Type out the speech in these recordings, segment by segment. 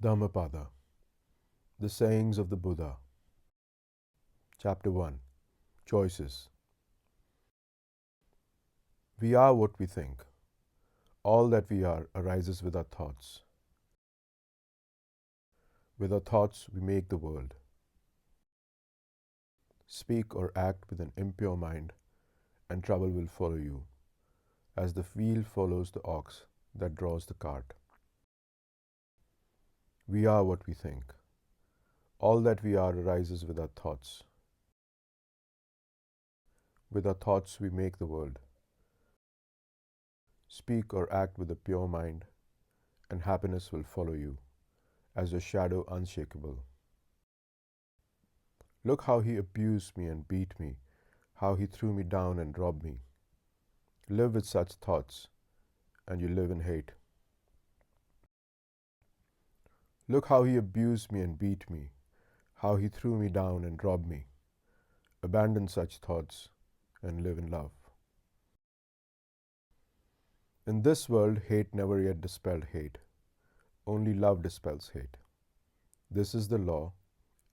Dhammapada, the sayings of the Buddha. Chapter 1, Choices. We are what we think. All that we are arises with our thoughts. With our thoughts, we make the world. Speak or act with an impure mind, and trouble will follow you, as the wheel follows the ox that draws the cart. We are what we think. All that we are arises with our thoughts. With our thoughts, we make the world. Speak or act with a pure mind, and happiness will follow you, as your shadow unshakable. Look how he abused me and beat me, how he threw me down and robbed me. Live with such thoughts, and you live in hate. Look how he abused me and beat me, how he threw me down and robbed me. Abandon such thoughts and live in love. In this world, hate never yet dispelled hate. Only love dispels hate. This is the law,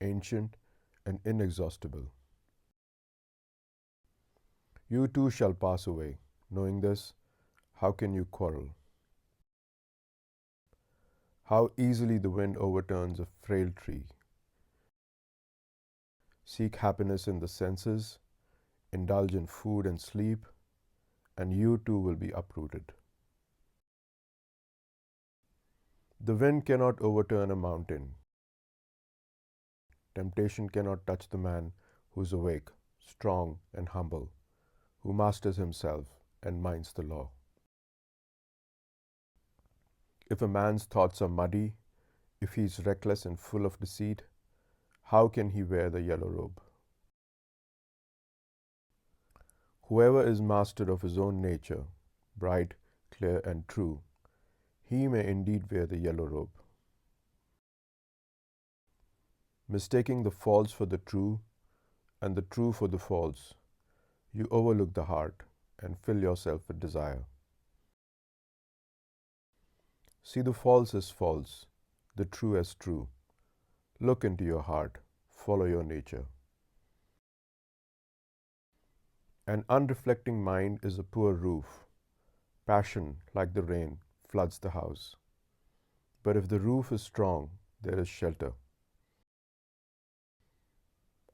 ancient and inexhaustible. You too shall pass away. Knowing this, how can you quarrel? How easily the wind overturns a frail tree. Seek happiness in the senses, indulge in food and sleep, and you too will be uprooted. The wind cannot overturn a mountain. Temptation cannot touch the man who is awake, strong, and humble, who masters himself and minds the law. If a man's thoughts are muddy, if he is reckless and full of deceit, how can he wear the yellow robe? Whoever is master of his own nature, bright, clear, and true, he may indeed wear the yellow robe. Mistaking the false for the true and the true for the false, you overlook the heart and fill yourself with desire. See the false as false, the true as true. Look into your heart, follow your nature. An unreflecting mind is a poor roof. Passion, like the rain, floods the house. But if the roof is strong, there is shelter.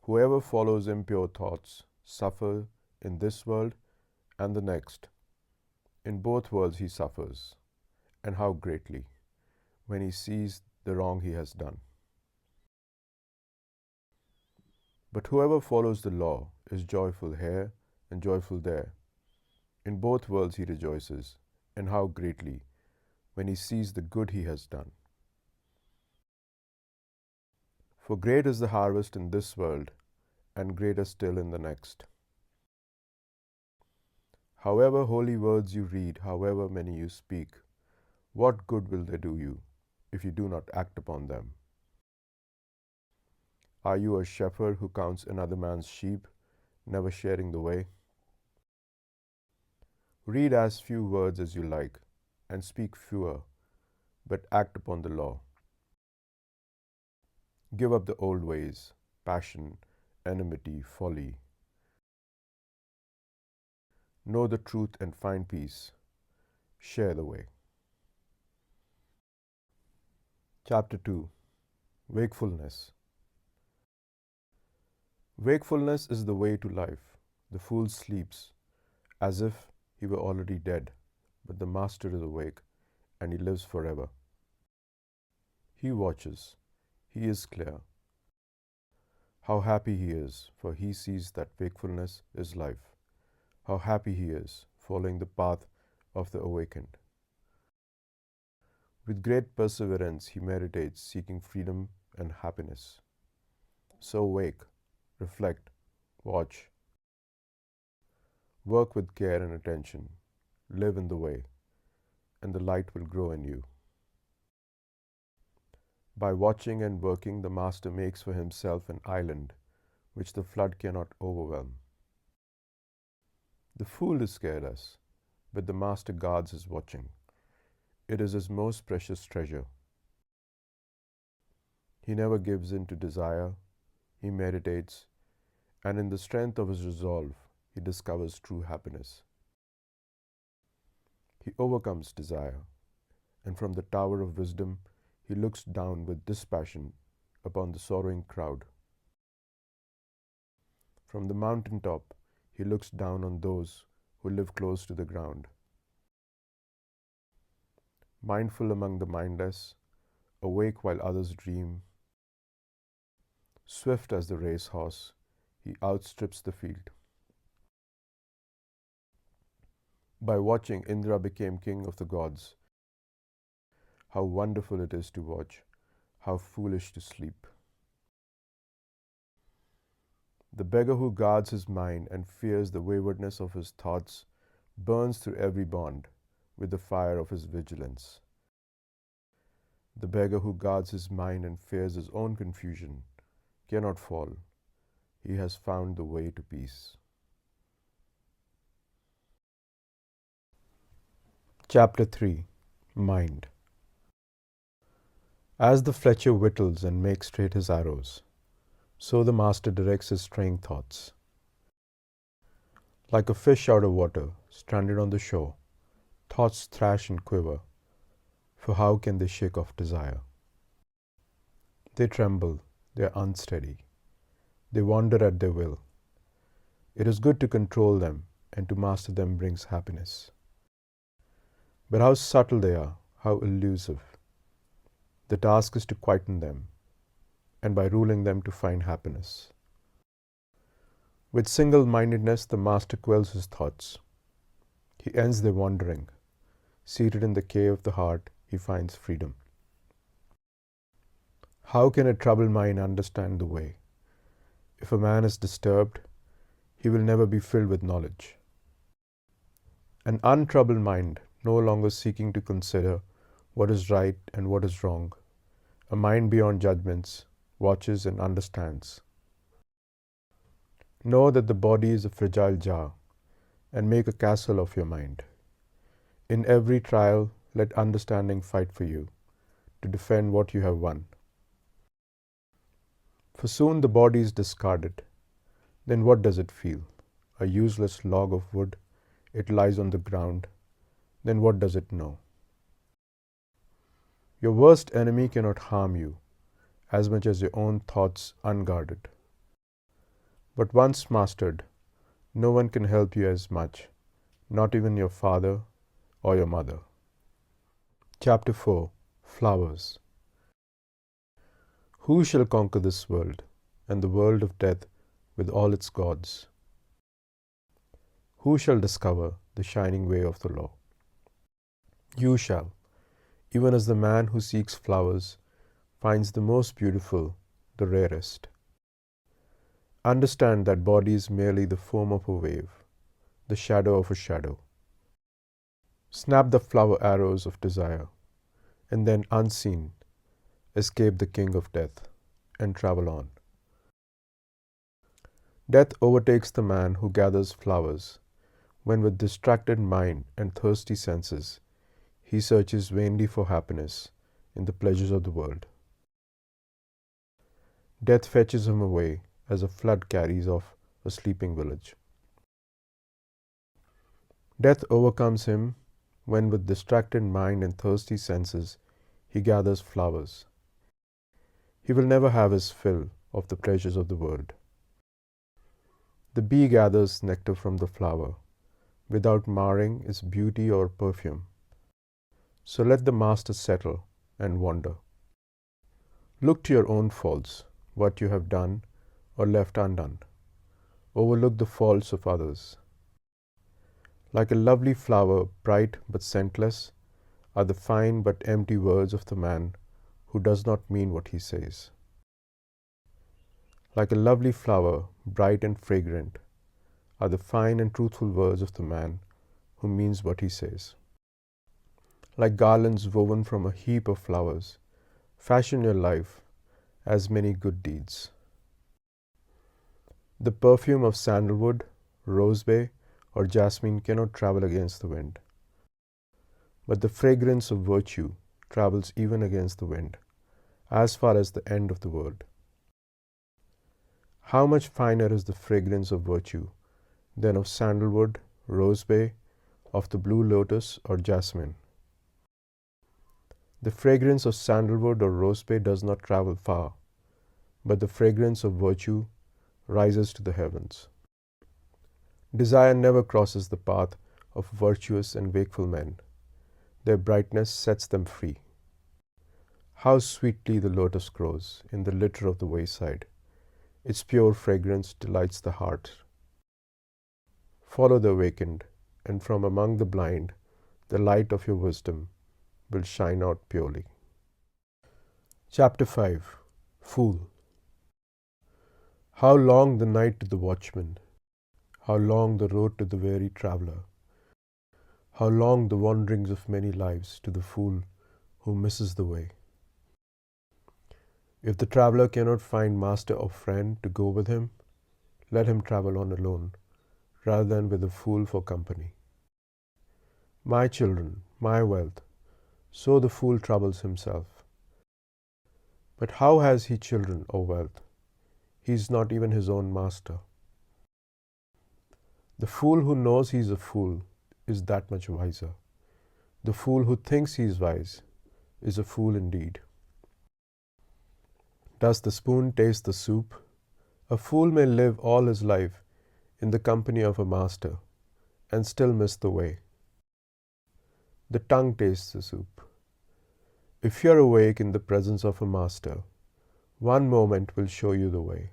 Whoever follows impure thoughts suffers in this world and the next. In both worlds he suffers, and how greatly, when he sees the wrong he has done. But whoever follows the law is joyful here and joyful there. In both worlds he rejoices, and how greatly, when he sees the good he has done. For great is the harvest in this world, and greater still in the next. However holy words you read, however many you speak, what good will they do you if you do not act upon them? Are you a shepherd who counts another man's sheep, never sharing the way? Read as few words as you like, and speak fewer, but act upon the law. Give up the old ways, passion, enmity, folly. Know the truth and find peace. Share the way. Chapter 2, Wakefulness. Wakefulness is the way to life. The fool sleeps, as if he were already dead, but the master is awake, and he lives forever. He watches. He is clear. How happy he is, for he sees that wakefulness is life. How happy he is, following the path of the awakened. With great perseverance he meditates, seeking freedom and happiness. So wake, reflect, watch. Work with care and attention. Live in the way, and the light will grow in you. By watching and working, the master makes for himself an island which the flood cannot overwhelm. The fool is careless, but the master guards his watching. It is his most precious treasure. He never gives in to desire. He meditates, and in the strength of his resolve, he discovers true happiness. He overcomes desire, and from the tower of wisdom, he looks down with dispassion upon the sorrowing crowd. From the mountain top, he looks down on those who live close to the ground. Mindful among the mindless, awake while others dream, swift as the racehorse, he outstrips the field. By watching, Indra became king of the gods. How wonderful it is to watch, how foolish to sleep. The beggar who guards his mind and fears the waywardness of his thoughts burns through every bond with the fire of his vigilance. The beggar who guards his mind and fears his own confusion cannot fall. He has found the way to peace. Chapter 3. Mind. As the fletcher whittles and makes straight his arrows, so the master directs his straying thoughts. Like a fish out of water, stranded on the shore, thoughts thrash and quiver, for how can they shake off desire? They tremble, they are unsteady, they wander at their will. It is good to control them, and to master them brings happiness. But how subtle they are, how elusive. The task is to quieten them, and by ruling them to find happiness. With single-mindedness, the master quells his thoughts. He ends their wandering. Seated in the cave of the heart, he finds freedom. How can a troubled mind understand the way? If a man is disturbed, he will never be filled with knowledge. An untroubled mind, no longer seeking to consider what is right and what is wrong, a mind beyond judgments, watches and understands. Know that the body is a fragile jar, and make a castle of your mind. In every trial, let understanding fight for you, to defend what you have won. For soon the body is discarded. Then what does it feel? A useless log of wood. It lies on the ground. Then what does it know? Your worst enemy cannot harm you as much as your own thoughts unguarded. But once mastered, no one can help you as much, not even your father or your mother. Chapter 4. Flowers. Who shall conquer this world, and the world of death with all its gods? Who shall discover the shining way of the law? You shall, even as the man who seeks flowers finds the most beautiful, the rarest. Understand that body is merely the foam of a wave, the shadow of a shadow. Snap the flower arrows of desire, and then unseen, escape the king of death, and travel on. Death overtakes the man who gathers flowers, when with distracted mind and thirsty senses, he searches vainly for happiness in the pleasures of the world. Death fetches him away as a flood carries off a sleeping village. Death overcomes him when with distracted mind and thirsty senses he gathers flowers. He will never have his fill of the pleasures of the world. The bee gathers nectar from the flower, without marring its beauty or perfume. So let the master settle and wander. Look to your own faults, what you have done or left undone. Overlook the faults of others. Like a lovely flower, bright but scentless, are the fine but empty words of the man who does not mean what he says. Like a lovely flower, bright and fragrant, are the fine and truthful words of the man who means what he says. Like garlands woven from a heap of flowers, fashion your life as many good deeds. The perfume of sandalwood, rosebay, or jasmine cannot travel against the wind. But the fragrance of virtue travels even against the wind, as far as the end of the world. How much finer is the fragrance of virtue than of sandalwood, rosebay, of the blue lotus, or jasmine? The fragrance of sandalwood or rosebay does not travel far, but the fragrance of virtue rises to the heavens. Desire never crosses the path of virtuous and wakeful men. Their brightness sets them free. How sweetly the lotus grows in the litter of the wayside. Its pure fragrance delights the heart. Follow the awakened, and from among the blind, the light of your wisdom will shine out purely. Chapter 5. Fool. How long the night to the watchman, how long the road to the weary traveller, how long the wanderings of many lives to the fool who misses the way. If the traveller cannot find master or friend to go with him, let him travel on alone, rather than with a fool for company. My children, my wealth, so the fool troubles himself. But how has he children or wealth? He is not even his own master. The fool who knows he is a fool is that much wiser. The fool who thinks he is wise is a fool indeed. Does the spoon taste the soup? A fool may live all his life in the company of a master and still miss the way. The tongue tastes the soup. If you are awake in the presence of a master, one moment will show you the way.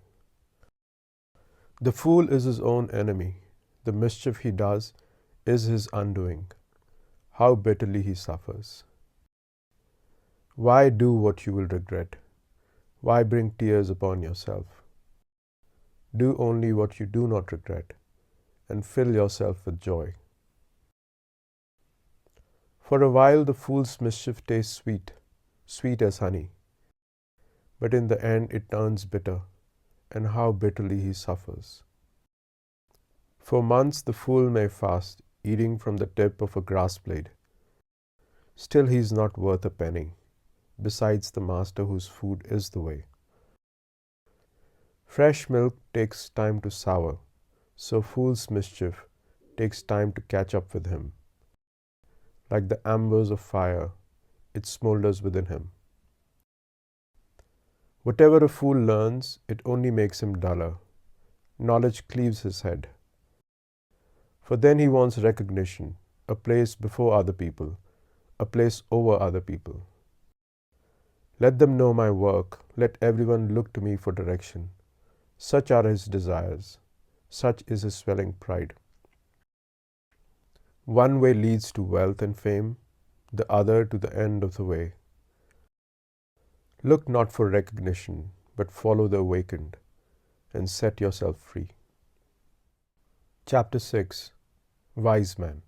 The fool is his own enemy. The mischief he does is his undoing. How bitterly he suffers. Why do what you will regret? Why bring tears upon yourself? Do only what you do not regret, and fill yourself with joy. For a while the fool's mischief tastes sweet, sweet as honey. But in the end it turns bitter, and how bitterly he suffers. For months the fool may fast, eating from the tip of a grass blade. Still he is not worth a penny, besides the master whose food is the way. Fresh milk takes time to sour, so fool's mischief takes time to catch up with him. Like the embers of fire, it smoulders within him. Whatever a fool learns, it only makes him duller. Knowledge cleaves his head. For then he wants recognition, a place before other people, a place over other people. Let them know my work, let everyone look to me for direction. Such are his desires, such is his swelling pride. One way leads to wealth and fame, the other to the end of the way. Look not for recognition, but follow the awakened, and set yourself free. Chapter 6. Wise Man.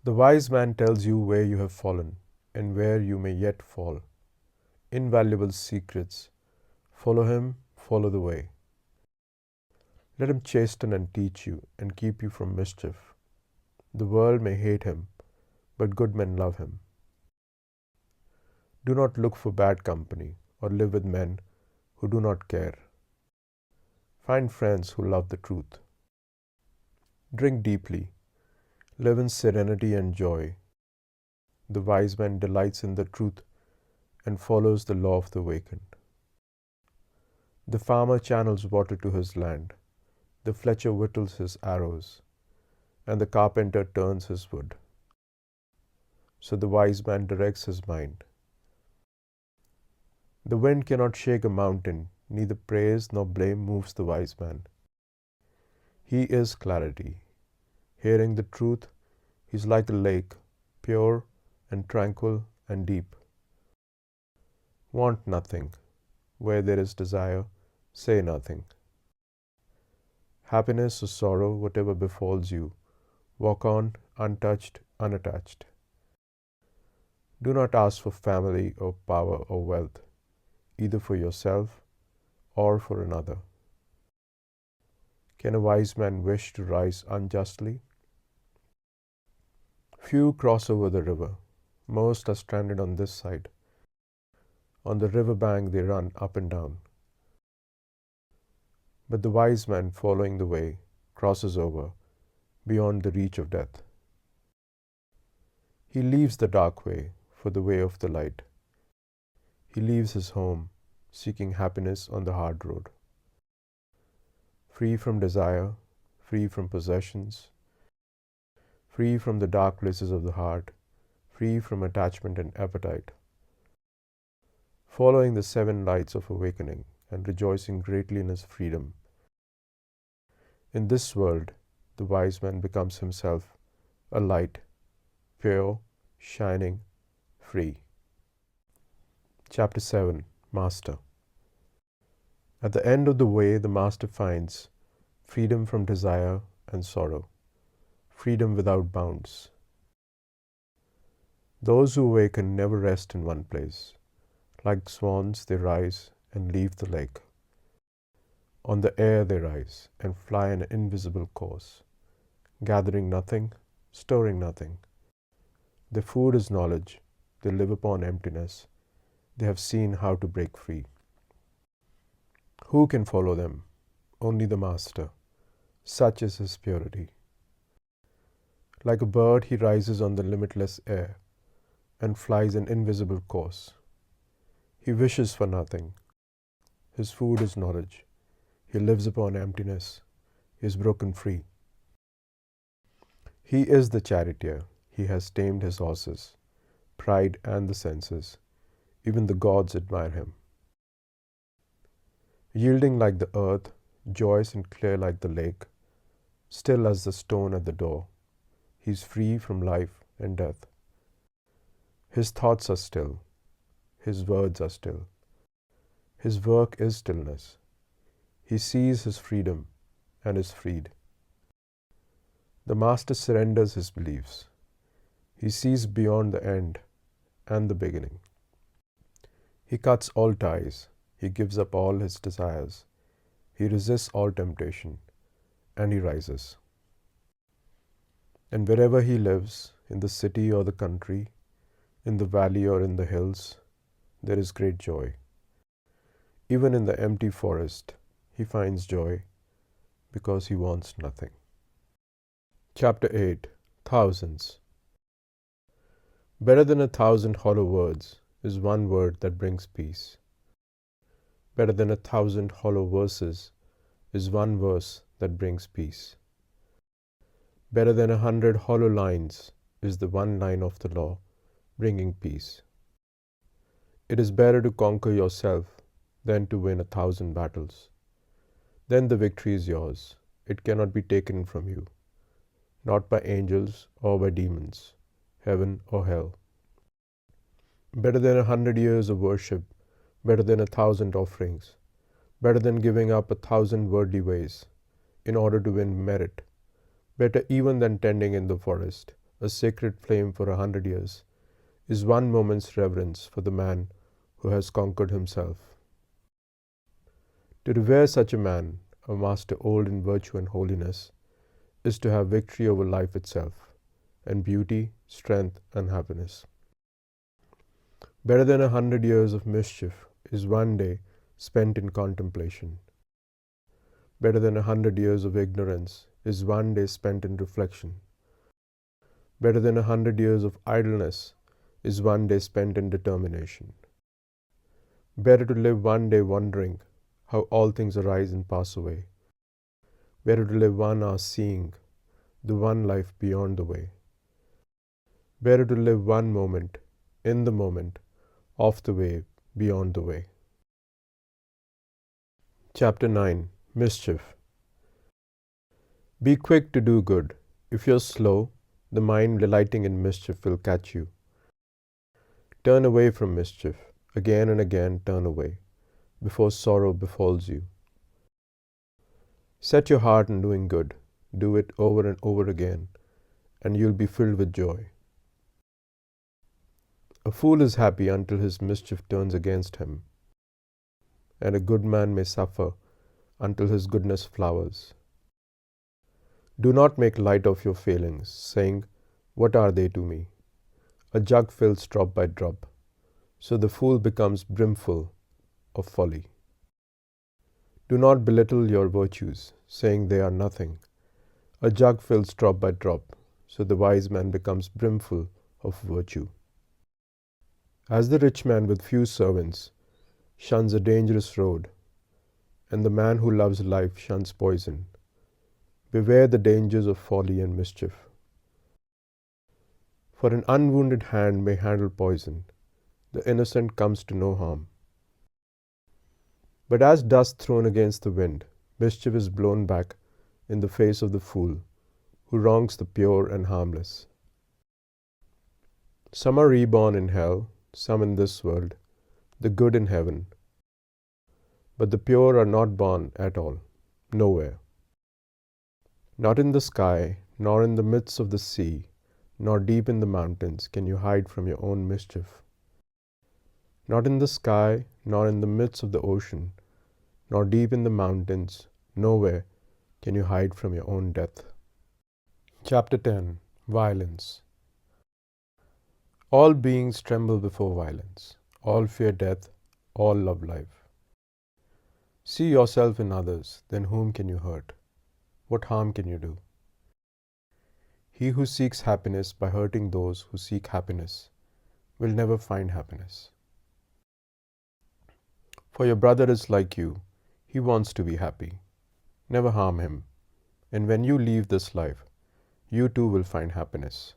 The wise man tells you where you have fallen, and where you may yet fall. Invaluable secrets. Follow him, follow the way. Let him chasten and teach you, and keep you from mischief. The world may hate him, but good men love him. Do not look for bad company, or live with men who do not care. Find friends who love the truth. Drink deeply. Live in serenity and joy. The wise man delights in the truth and follows the law of the awakened. The farmer channels water to his land. The fletcher whittles his arrows, and the carpenter turns his wood. So the wise man directs his mind. The wind cannot shake a mountain, neither praise nor blame moves the wise man. He is clarity. Hearing the truth, he is like a lake, pure and tranquil and deep. Want nothing. Where there is desire, say nothing. Happiness or sorrow, whatever befalls you, walk on untouched, unattached. Do not ask for family or power or wealth, either for yourself or for another. Can a wise man wish to rise unjustly? Few cross over the river. Most are stranded on this side. On the river bank they run up and down. But the wise man following the way crosses over beyond the reach of death. He leaves the dark way for the way of the light. He leaves his home, seeking happiness on the hard road. Free from desire, free from possessions, free from the dark places of the heart, free from attachment and appetite. Following the 7 lights of awakening and rejoicing greatly in his freedom. In this world, the wise man becomes himself a light, pure, shining, free. Chapter 7, Master. At the end of the way, the Master finds freedom from desire and sorrow, freedom without bounds. Those who awaken never rest in one place. Like swans, they rise and leave the lake. On the air they rise and fly an invisible course, gathering nothing, storing nothing. Their food is knowledge. They live upon emptiness. They have seen how to break free. Who can follow them? Only the Master. Such is his purity. Like a bird, he rises on the limitless air and flies an invisible course. He wishes for nothing. His food is knowledge. He lives upon emptiness. He is broken free. He is the charioteer. He has tamed his horses, pride and the senses. Even the gods admire him. Yielding like the earth, joyous and clear like the lake, still as the stone at the door, he is free from life and death. His thoughts are still. His words are still. His work is stillness. He sees his freedom and is freed. The Master surrenders his beliefs. He sees beyond the end and the beginning. He cuts all ties. He gives up all his desires. He resists all temptation, and he rises. And wherever he lives, in the city or the country, in the valley or in the hills, there is great joy. Even in the empty forest, he finds joy because he wants nothing. Chapter 8, Thousands. Better than 1,000 hollow words is one word that brings peace. Better than 1,000 hollow verses is one verse that brings peace. Better than 100 hollow lines is the one line of the law, bringing peace. It is better to conquer yourself than to win 1,000 battles. Then the victory is yours. It cannot be taken from you, not by angels or by demons, heaven or hell. Better than 100 years of worship, better than 1,000 offerings, better than giving up 1,000 worldly ways in order to win merit, better even than tending in the forest a sacred flame for 100 years, is one moment's reverence for the man who has conquered himself. To revere such a man, a master old in virtue and holiness, is to have victory over life itself, and beauty, strength, and happiness. Better than 100 years of mischief is one day spent in contemplation. Better than 100 years of ignorance is one day spent in reflection. Better than 100 years of idleness is one day spent in determination. Better to live one day wondering how all things arise and pass away. Better to live 1 hour seeing the one life beyond the way. Better to live one moment, in the moment, off the way, beyond the way. Chapter 9, Mischief. Be quick to do good. If you're slow, the mind delighting in mischief will catch you. Turn away from mischief. Again and again turn away, before sorrow befalls you. Set your heart on doing good. Do it over and over again, and you'll be filled with joy. A fool is happy until his mischief turns against him, and a good man may suffer until his goodness flowers. Do not make light of your failings, saying, "What are they to me?" A jug fills drop by drop, So the fool becomes brimful of folly. Do not belittle your virtues, saying they are nothing. A jug fills drop by drop, so the wise man becomes brimful of virtue. As the rich man with few servants shuns a dangerous road, and the man who loves life shuns poison, beware the dangers of folly and mischief. For an unwounded hand may handle poison, the innocent comes to no harm. But as dust thrown against the wind, mischief is blown back in the face of the fool who wrongs the pure and harmless. Some are reborn in hell, some in this world, the good in heaven. But the pure are not born at all, nowhere. Not in the sky, nor in the midst of the sea, nor deep in the mountains can you hide from your own mischief. Not in the sky, nor in the midst of the ocean, nor deep in the mountains, nowhere can you hide from your own death. Chapter 10. Violence. All beings tremble before violence. All fear death. All love life. See yourself in others, then whom can you hurt? What harm can you do? He who seeks happiness by hurting those who seek happiness will never find happiness. For your brother is like you. He wants to be happy. Never harm him. And when you leave this life, you too will find happiness.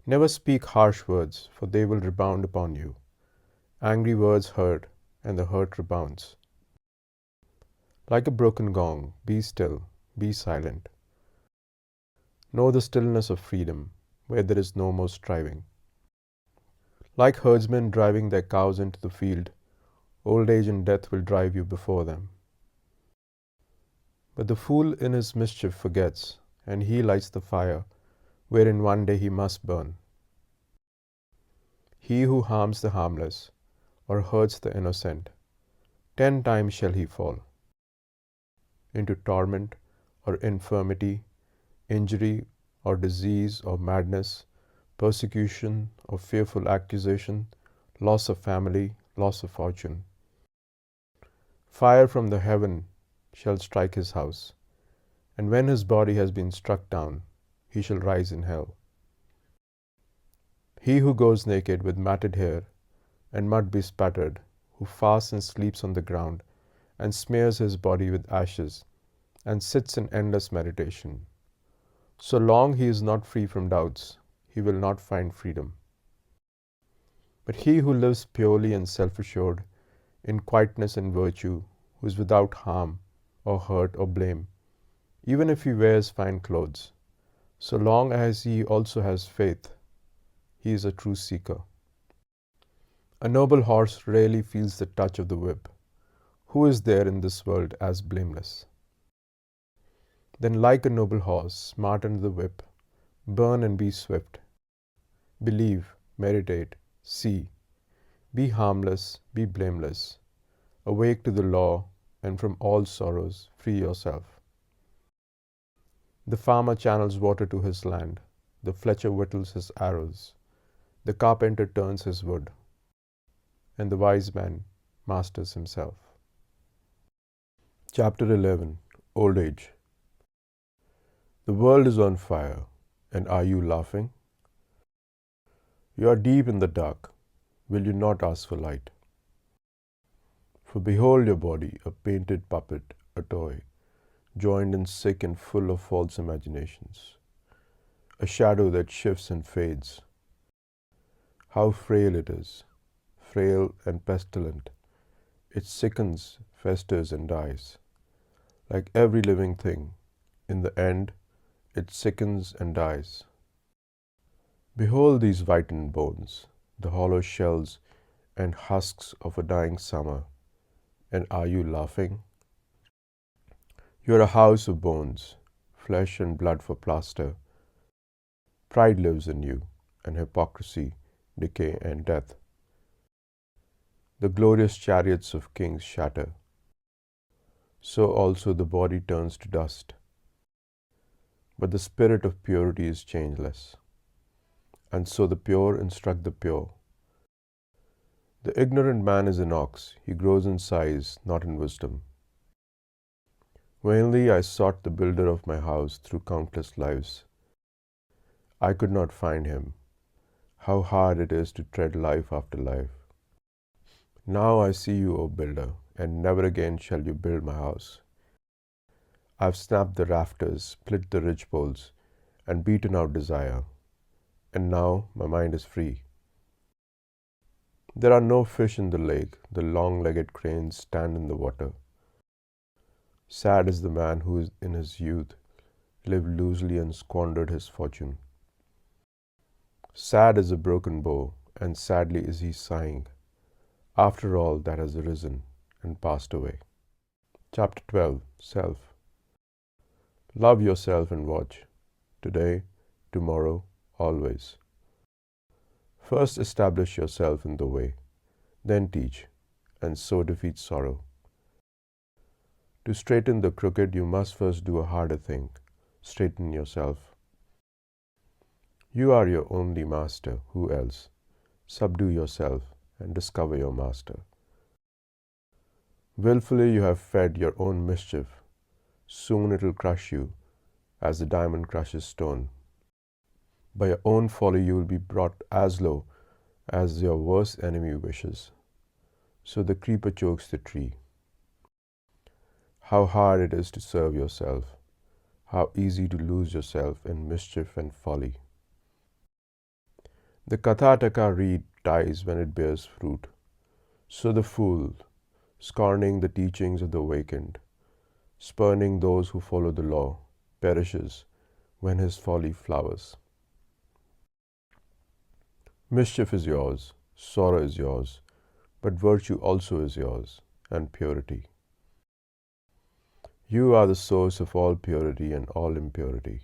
Never speak harsh words, for they will rebound upon you. Angry words hurt, and the hurt rebounds. Like a broken gong, be still, be silent. Know the stillness of freedom, where there is no more striving. Like herdsmen driving their cows into the field, old age and death will drive you before them. But the fool in his mischief forgets, and he lights the fire, wherein one day he must burn. He who harms the harmless, or hurts the innocent, 10 times shall he fall into torment or infirmity, injury or disease or madness, persecution or fearful accusation, loss of family, loss of fortune. Fire from the heaven shall strike his house, and when his body has been struck down, he shall rise in hell. He who goes naked with matted hair and mud bespattered, who fasts and sleeps on the ground, and smears his body with ashes, and sits in endless meditation. So long he is not free from doubts, he will not find freedom. But he who lives purely and self-assured, in quietness and virtue, who is without harm or hurt or blame, even if he wears fine clothes, so long as he also has faith, he is a true seeker. A noble horse rarely feels the touch of the whip. Who is there in this world as blameless? Then like a noble horse, smart under the whip, burn and be swift. Believe, meditate, see. Be harmless, be blameless. Awake to the law, and from all sorrows free yourself. The farmer channels water to his land. The fletcher whittles his arrows. The carpenter turns his wood. And the wise man masters himself. Chapter 11. Old Age. The world is on fire, and are you laughing? You are deep in the dark. Will you not ask for light? For behold your body, a painted puppet, a toy, joined and sick and full of false imaginations, a shadow that shifts and fades. How frail it is, frail and pestilent. It sickens, festers, and dies. Like every living thing, in the end, it sickens and dies. Behold these whitened bones, the hollow shells and husks of a dying summer, and are you laughing? You are a house of bones, flesh and blood for plaster. Pride lives in you, and hypocrisy, decay, and death. The glorious chariots of kings shatter. So also the body turns to dust. But the spirit of purity is changeless. And so the pure instruct the pure. The ignorant man is an ox, he grows in size, not in wisdom. Vainly I sought the builder of my house through countless lives. I could not find him. How hard it is to tread life after life. Now I see you, O builder, and never again shall you build my house. I've snapped the rafters, split the ridge poles, and beaten out desire, and now my mind is free. There are no fish in the lake, the long-legged cranes stand in the water. Sad is the man who in his youth lived loosely and squandered his fortune. Sad is a broken bow, and sadly is he sighing, after all that has arisen and passed away. Chapter 12. Self. Love yourself and watch, today, tomorrow, always. First establish yourself in the way, then teach, and so defeat sorrow. To straighten the crooked, you must first do a harder thing, straighten yourself. You are your only master, who else? Subdue yourself and discover your master. Willfully you have fed your own mischief. Soon it will crush you, as the diamond crushes stone. By your own folly you will be brought as low as your worst enemy wishes. So the creeper chokes the tree. How hard it is to serve yourself. How easy to lose yourself in mischief and folly. The Kathataka reed dies when it bears fruit. So the fool, scorning the teachings of the awakened, spurning those who follow the law, perishes when his folly flowers. Mischief is yours, sorrow is yours, but virtue also is yours, and purity. You are the source of all purity and all impurity.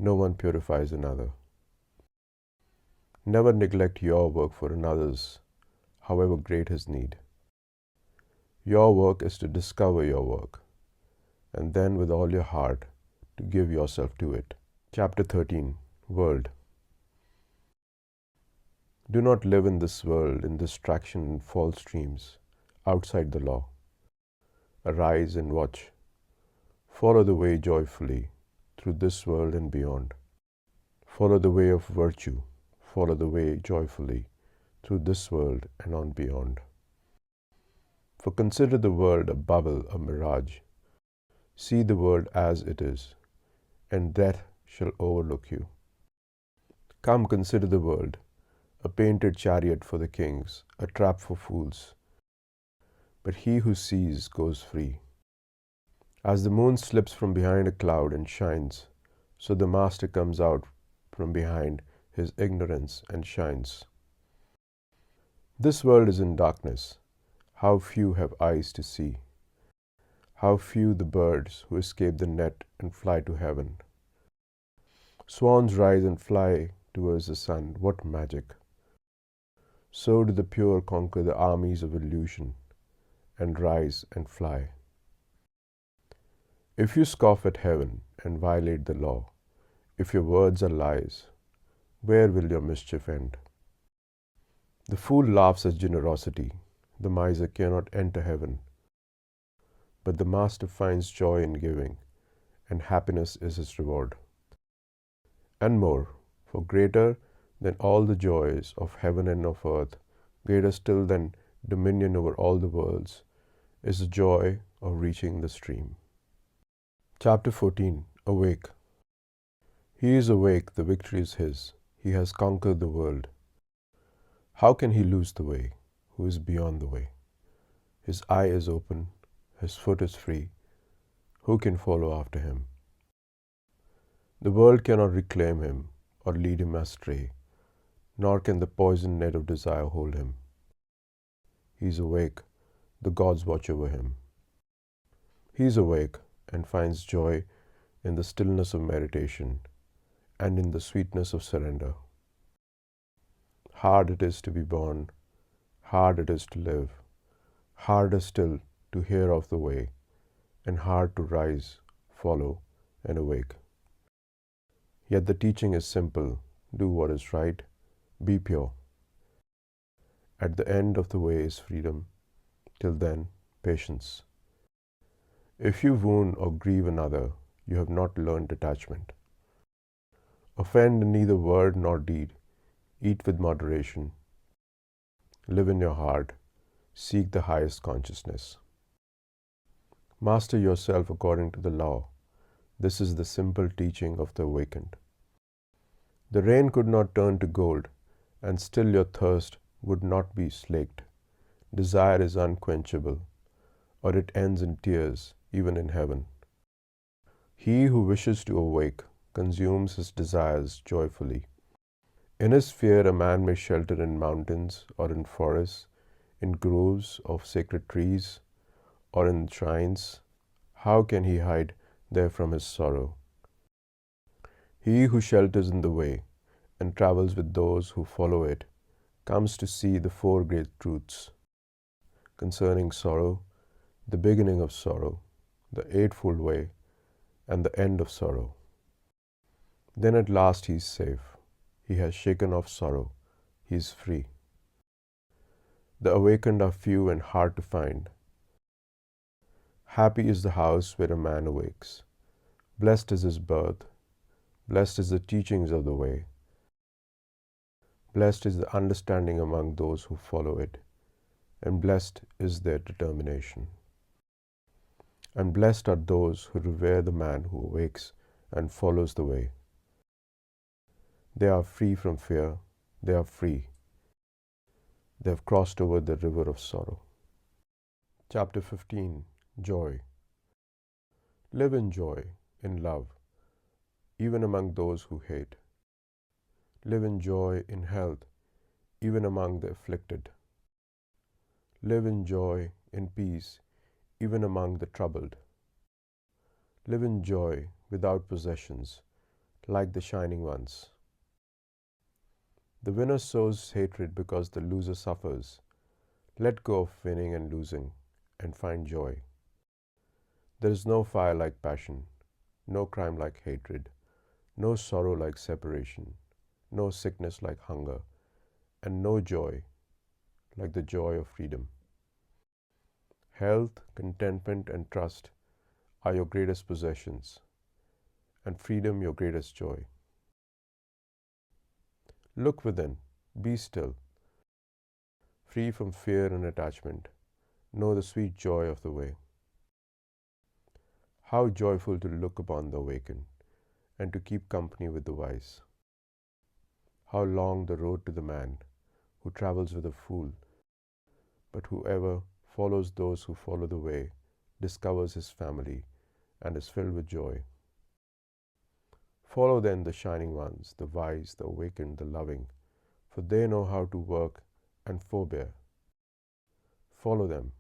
No one purifies another. Never neglect your work for another's, however great his need. Your work is to discover your work, and then with all your heart to give yourself to it. Chapter 13. World. Do not live in this world in distraction and false dreams, outside the law. Arise and watch. Follow the way joyfully, through this world and beyond. Follow the way of virtue. Follow the way joyfully, through this world and on beyond. For consider the world a bubble, a mirage. See the world as it is, and death shall overlook you. Come, consider the world, a painted chariot for the kings, a trap for fools. But he who sees goes free. As the moon slips from behind a cloud and shines, so the master comes out from behind his ignorance and shines. This world is in darkness. How few have eyes to see. How few the birds who escape the net and fly to heaven. Swans rise and fly towards the sun. What magic! So do the pure conquer the armies of illusion and rise and fly. If you scoff at heaven and violate the law, if your words are lies, where will your mischief end? The fool laughs at generosity. The miser cannot enter heaven. But the master finds joy in giving, and happiness is his reward. And more, for greater than all the joys of heaven and of earth, greater still than dominion over all the worlds, is the joy of reaching the stream. Chapter 14. Awake. He is awake, the victory is his. He has conquered the world. How can he lose the way, who is beyond the way? His eye is open, his foot is free. Who can follow after him? The world cannot reclaim him or lead him astray, nor can the poisoned net of desire hold him. He is awake, the gods watch over him. He is awake and finds joy in the stillness of meditation and in the sweetness of surrender. Hard it is to be born, hard it is to live, harder still to hear of the way, and hard to rise, follow, and awake. Yet the teaching is simple: do what is right, be pure. At the end of the way is freedom. Till then, patience. If you wound or grieve another, you have not learned detachment. Offend in neither word nor deed. Eat with moderation. Live in your heart. Seek the highest consciousness. Master yourself according to the law. This is the simple teaching of the awakened. The rain could not turn to gold, and still your thirst would not be slaked. Desire is unquenchable, or it ends in tears, even in heaven. He who wishes to awake consumes his desires joyfully. In his fear, a man may shelter in mountains or in forests, in groves of sacred trees, or in shrines. How can he hide there from his sorrow? He who shelters in the way and travels with those who follow it comes to see the four great truths concerning sorrow, the beginning of sorrow, the eightfold way, and the end of sorrow. Then at last he is safe. He has shaken off sorrow. He is free. The awakened are few and hard to find. Happy is the house where a man awakes. Blessed is his birth. Blessed is the teachings of the way. Blessed is the understanding among those who follow it, and blessed is their determination. And blessed are those who revere the man who awakes and follows the way. They are free from fear. They are free. They have crossed over the river of sorrow. Chapter 15. Joy. Live in joy, in love, even among those who hate. Live in joy, in health, even among the afflicted. Live in joy, in peace, even among the troubled. Live in joy without possessions, like the shining ones. The winner sows hatred because the loser suffers. Let go of winning and losing, and find joy. There is no fire like passion, no crime like hatred, no sorrow like separation, no sickness like hunger, and no joy like the joy of freedom. Health, contentment, and trust are your greatest possessions, and freedom your greatest joy. Look within, be still, free from fear and attachment. Know the sweet joy of the way. How joyful to look upon the awakened, and to keep company with the wise. How long the road to the man who travels with a fool, but whoever follows those who follow the way discovers his family and is filled with joy. Follow then the shining ones, the wise, the awakened, the loving, for they know how to work and forbear. Follow them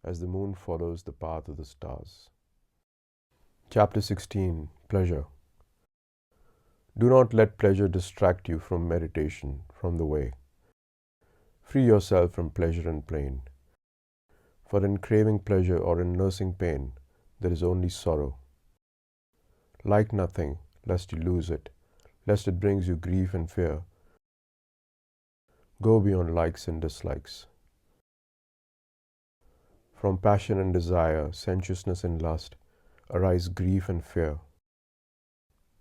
as the moon follows the path of the stars. Chapter 16. Pleasure. Do not let pleasure distract you from meditation, from the way. Free yourself from pleasure and pain. For in craving pleasure or in nursing pain, there is only sorrow. Like nothing, lest you lose it, lest it brings you grief and fear. Go beyond likes and dislikes. From passion and desire, sensuousness and lust, arise grief and fear.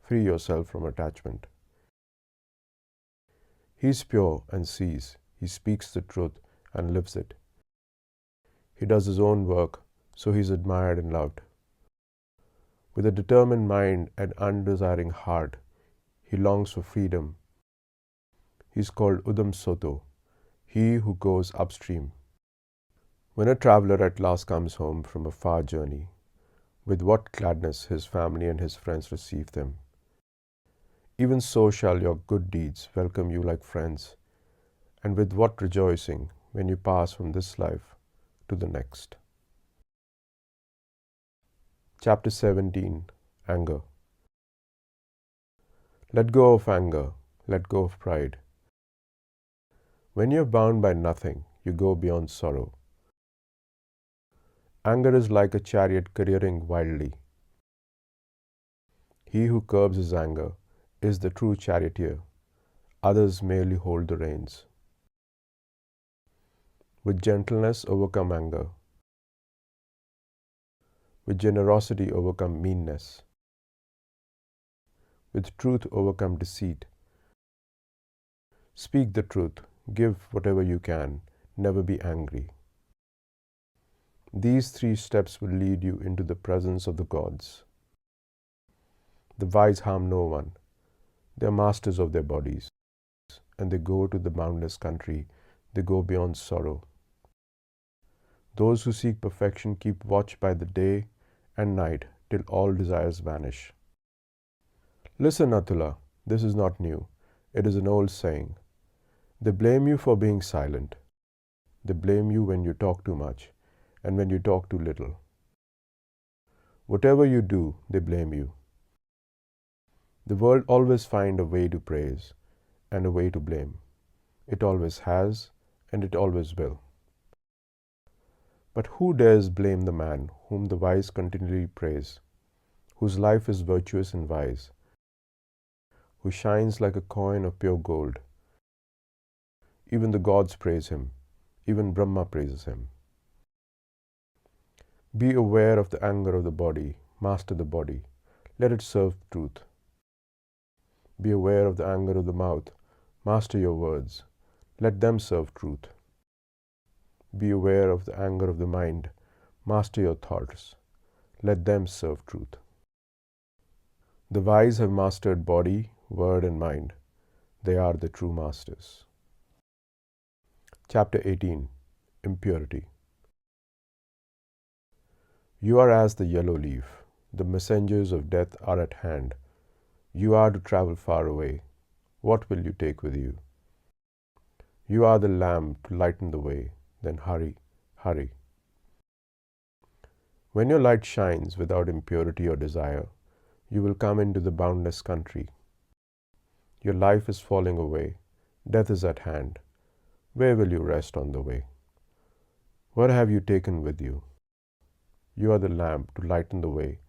Free yourself from attachment. He is pure and sees. He speaks the truth and lives it. He does his own work, so he is admired and loved. With a determined mind and undesiring heart, he longs for freedom. He is called Udam Soto, he who goes upstream. When a traveler at last comes home from a far journey, with what gladness his family and his friends receive them. Even so shall your good deeds welcome you like friends, and with what rejoicing when you pass from this life to the next. Chapter 17. Anger. Let go of anger, let go of pride. When you are bound by nothing, you go beyond sorrow. Anger is like a chariot careering wildly. He who curbs his anger is the true charioteer. Others merely hold the reins. With gentleness overcome anger. With generosity overcome meanness. With truth overcome deceit. Speak the truth, give whatever you can, never be angry. These 3 steps will lead you into the presence of the gods. The wise harm no one. They are masters of their bodies, and they go to the boundless country. They go beyond sorrow. Those who seek perfection keep watch by the day and night till all desires vanish. Listen, Atula, this is not new. It is an old saying. They blame you for being silent. They blame you when you talk too much and when you talk too little. Whatever you do, they blame you. The world always finds a way to praise and a way to blame. It always has and it always will. But who dares blame the man whom the wise continually praise, whose life is virtuous and wise, who shines like a coin of pure gold? Even the gods praise him, even Brahma praises him. Be aware of the anger of the body, master the body, let it serve truth. Be aware of the anger of the mouth, master your words, let them serve truth. Be aware of the anger of the mind, master your thoughts, let them serve truth. The wise have mastered body, word and mind. They are the true masters. Chapter 18. Impurity. You are as the yellow leaf. The messengers of death are at hand. You are to travel far away. What will you take with you? You are the lamp to lighten the way. Then hurry, hurry. When your light shines without impurity or desire, you will come into the boundless country. Your life is falling away. Death is at hand. Where will you rest on the way? What have you taken with you? You are the lamp to lighten the way.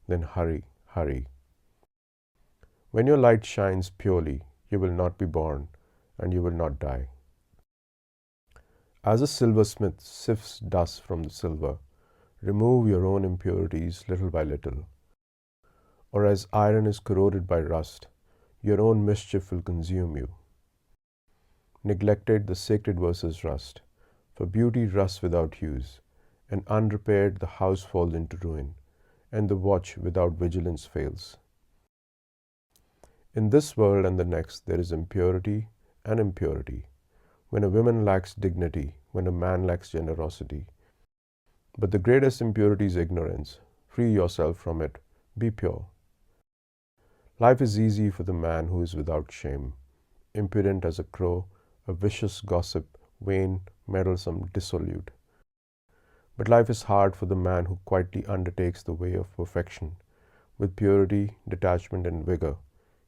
Then hurry, hurry. When your light shines purely, you will not be born, and you will not die. As a silversmith sifts dust from the silver, remove your own impurities little by little. Or as iron is corroded by rust, your own mischief will consume you. Neglected, the sacred verses rust, for beauty rusts without use, and unrepaired the house falls into ruin, and the watch without vigilance fails. In this world and the next there is impurity and impurity, when a woman lacks dignity, when a man lacks generosity. But the greatest impurity is ignorance. Free yourself from it. Be pure. Life is easy for the man who is without shame, impudent as a crow, a vicious gossip, vain, meddlesome, dissolute. But life is hard for the man who quietly undertakes the way of perfection. With purity, detachment, and vigor,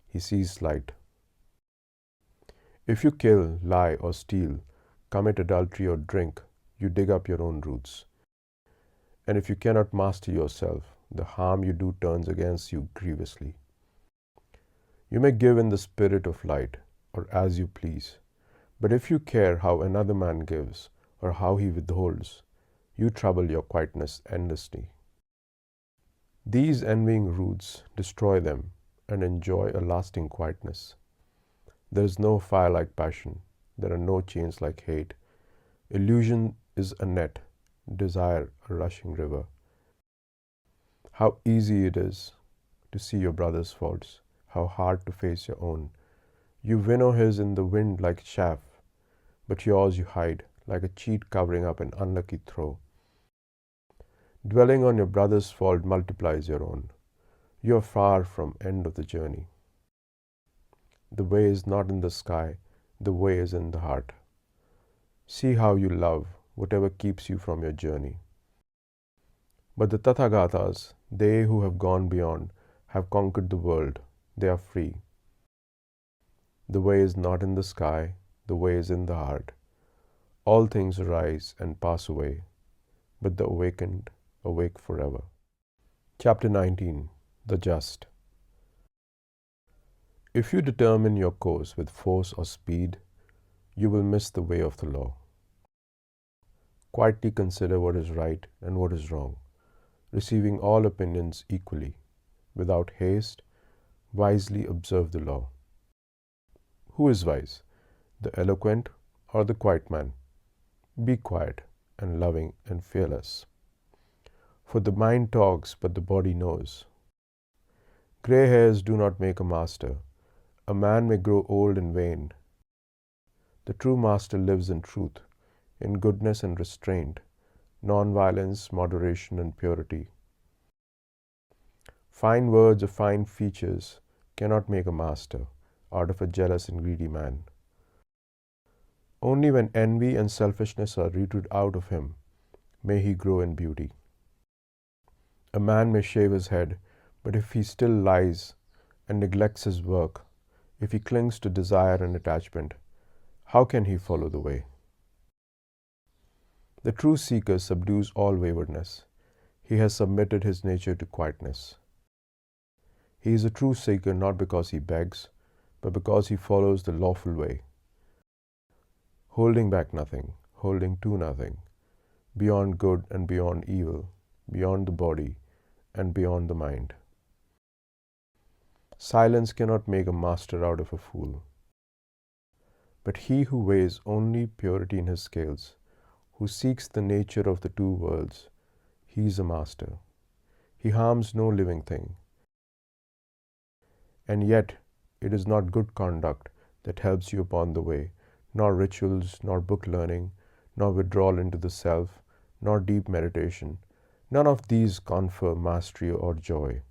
he sees light. If you kill, lie, or steal, commit adultery or drink, you dig up your own roots. And if you cannot master yourself, the harm you do turns against you grievously. You may give in the spirit of light, or as you please, but if you care how another man gives, or how he withholds, you trouble your quietness endlessly. These envying roots, destroy them, and enjoy a lasting quietness. There is no fire like passion, there are no chains like hate. Illusion is a net, desire a rushing river. How easy it is to see your brother's faults, how hard to face your own. You winnow his in the wind like chaff, but yours you hide, like a cheat covering up an unlucky throw. Dwelling on your brother's fault multiplies your own. You are far from end of the journey. The way is not in the sky, the way is in the heart. See how you love whatever keeps you from your journey. But the Tathagatas, they who have gone beyond, have conquered the world. They are free. The way is not in the sky, the way is in the heart. All things arise and pass away, but the awakened awake forever. Chapter 19. The Just. If you determine your course with force or speed, you will miss the way of the law. quietly consider what is right and what is wrong, receiving all opinions equally. Without haste, wisely observe the law. Who is wise, the eloquent or the quiet man? Be quiet and loving and fearless. For the mind talks, but the body knows. Grey hairs do not make a master. A man may grow old and vain. The true master lives in truth, in goodness and restraint, non-violence, moderation and purity. Fine words or fine features cannot make a master out of a jealous and greedy man. Only when envy and selfishness are rooted out of him may he grow in beauty. A man may shave his head, but if he still lies and neglects his work, if he clings to desire and attachment, how can he follow the way? The true seeker subdues all waywardness. He has submitted his nature to quietness. He is a true seeker not because he begs, but because he follows the lawful way, holding back nothing, holding to nothing, beyond good and beyond evil, beyond the body and beyond the mind. Silence cannot make a master out of a fool. But he who weighs only purity in his scales, who seeks the nature of the two worlds, he is a master. He harms no living thing. And yet it is not good conduct that helps you upon the way, nor rituals, nor book learning, nor withdrawal into the self, nor deep meditation. None of these confer mastery or joy.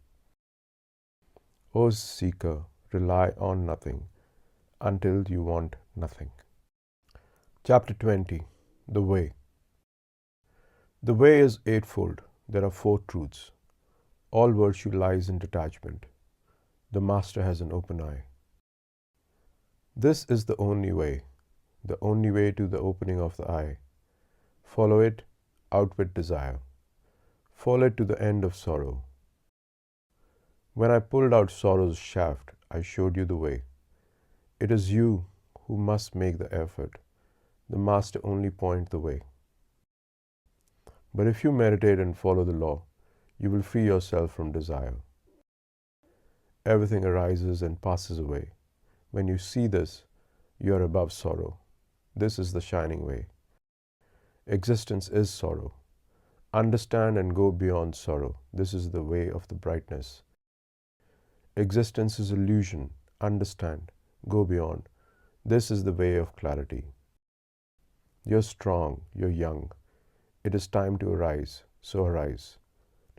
O seeker, rely on nothing until you want nothing. Chapter 20. The Way. The way is eightfold. There are four truths. All virtue lies in detachment. The master has an open eye. This is the only way to the opening of the eye. Follow it, outwit desire. Follow it to the end of sorrow. When I pulled out sorrow's shaft, I showed you the way. It is you who must make the effort. The master only points the way. But if you meditate and follow the law, you will free yourself from desire. Everything arises and passes away. When you see this, you are above sorrow. This is the shining way. Existence is sorrow. Understand and go beyond sorrow. This is the way of the brightness. Existence is illusion. Understand. Go beyond. This is the way of clarity. You're strong. You're young. It is time to arise. So arise.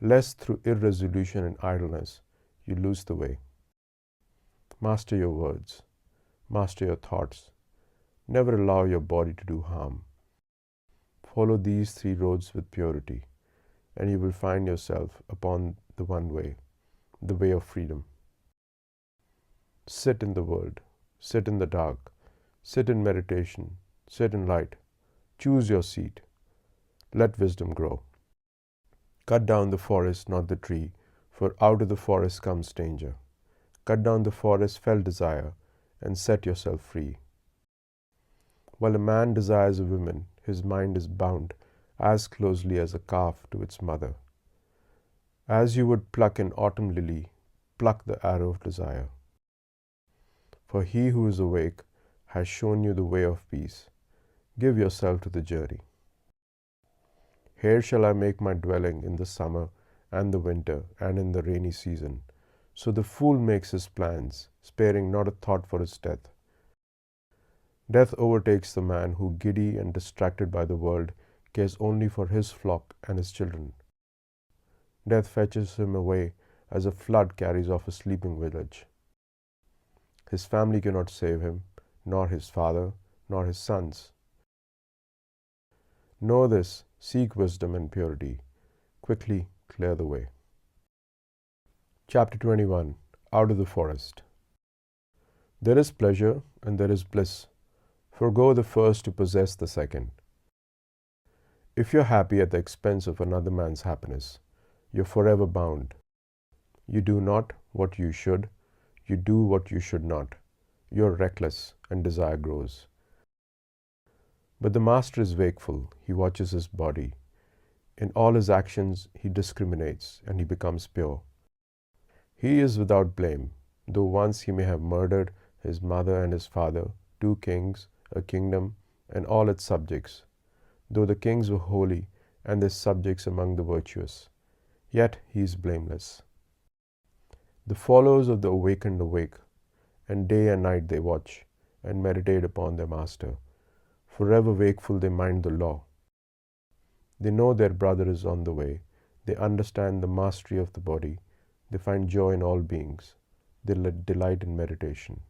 Lest through irresolution and idleness, you lose the way. Master your words. Master your thoughts. Never allow your body to do harm. Follow these three roads with purity, and you will find yourself upon the one way, the way of freedom. Sit in the world, sit in the dark, sit in meditation, sit in light. Choose your seat. Let wisdom grow. Cut down the forest, not the tree, for out of the forest comes danger. Cut down the forest, fell desire, and set yourself free. While a man desires a woman, his mind is bound as closely as a calf to its mother. As you would pluck an autumn lily, pluck the arrow of desire. For he who is awake has shown you the way of peace. Give yourself to the journey. Here shall I make my dwelling in the summer and the winter and in the rainy season. So the fool makes his plans, sparing not a thought for his death. Death overtakes the man who, giddy and distracted by the world, cares only for his flock and his children. Death fetches him away as a flood carries off a sleeping village. His family cannot save him, nor his father, nor his sons. Know this, seek wisdom and purity. Quickly clear the way. Chapter 21. Out of the Forest. There is pleasure and there is bliss. Forgo the first to possess the second. If you're happy at the expense of another man's happiness, you're forever bound. You do not what you should, you do what you should not. You're reckless and desire grows. But the master is wakeful, he watches his body. In all his actions he discriminates, and he becomes pure. He is without blame, though once he may have murdered his mother and his father, 2 kings, a kingdom, and all its subjects, though the kings were holy and their subjects among the virtuous. Yet he is blameless. The followers of the awakened awake, and day and night they watch and meditate upon their master. Forever wakeful they mind the law. They know their brother is on the way. They understand the mastery of the body. They find joy in all beings. They delight in meditation.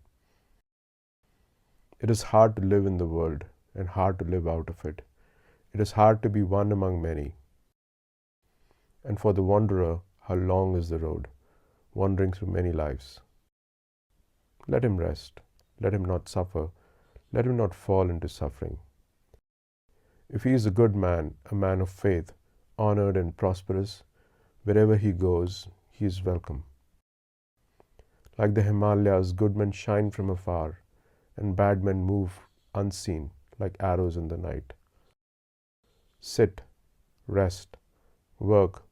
It is hard to live in the world and hard to live out of it. It is hard to be one among many. And for the wanderer, how long is the road, wandering through many lives? Let him rest. Let him not suffer. Let him not fall into suffering. If he is a good man, a man of faith, honored and prosperous, wherever he goes, he is welcome. Like the Himalayas, good men shine from afar, and bad men move unseen like arrows in the night. Sit, rest, work,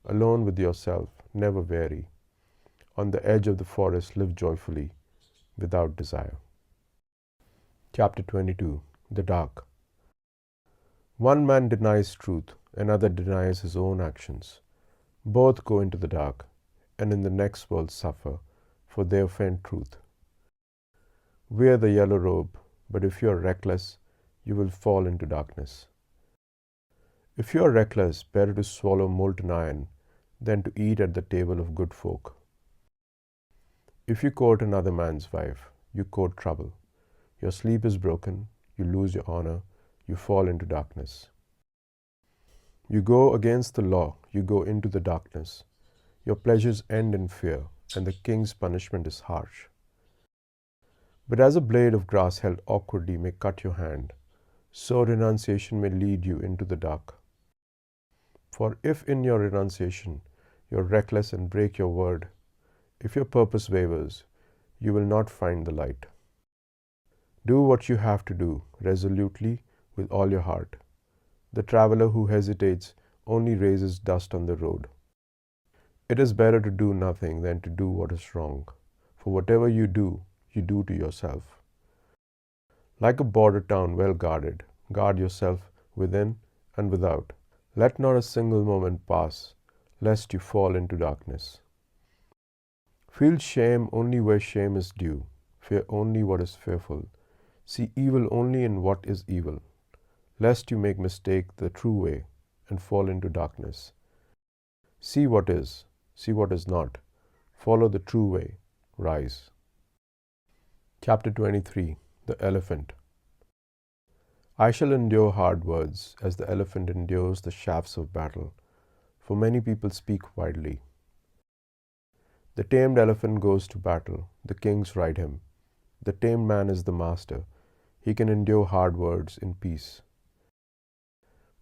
alone with yourself, never weary. On the edge of the forest, live joyfully, without desire. Chapter 22. The Dark. One man denies truth, another denies his own actions. Both go into the dark, and in the next world suffer, for they offend truth. Wear the yellow robe, but if you are reckless, you will fall into darkness. If you are reckless, better to swallow molten iron than to eat at the table of good folk. If you court another man's wife, you court trouble. Your sleep is broken, you lose your honor, you fall into darkness. You go against the law, you go into the darkness. Your pleasures end in fear, and the king's punishment is harsh. But as a blade of grass held awkwardly may cut your hand, so renunciation may lead you into the dark. For if in your renunciation you are reckless and break your word, if your purpose wavers, you will not find the light. Do what you have to do, resolutely, with all your heart. The traveler who hesitates only raises dust on the road. It is better to do nothing than to do what is wrong, for whatever you do to yourself. Like a border town well guarded, guard yourself within and without. Let not a single moment pass, lest you fall into darkness. Feel shame only where shame is due, fear only what is fearful, see evil only in what is evil, lest you make mistake the true way and fall into darkness. See what is not, follow the true way, rise. Chapter 23. The Elephant. I shall endure hard words as the elephant endures the shafts of battle, for many people speak widely. The tamed elephant goes to battle, the kings ride him. The tamed man is the master, he can endure hard words in peace.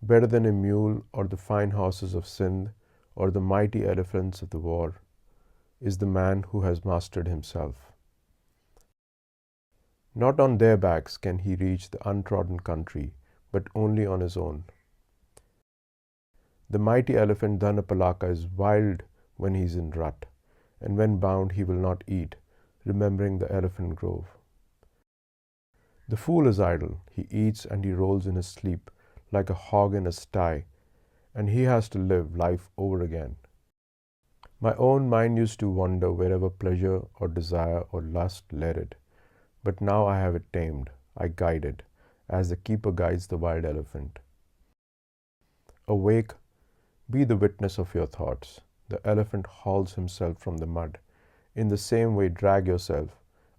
Better than a mule or the fine horses of Sindh or the mighty elephants of the war is the man who has mastered himself. Not on their backs can he reach the untrodden country, but only on his own. The mighty elephant Dhammapada is wild when he is in rut, and when bound he will not eat, remembering the elephant grove. The fool is idle, he eats and he rolls in his sleep like a hog in a sty, and he has to live life over again. My own mind used to wander wherever pleasure or desire or lust led it. But now I have it tamed, I guide it, as the keeper guides the wild elephant. Awake, be the witness of your thoughts. The elephant hauls himself from the mud. In the same way, drag yourself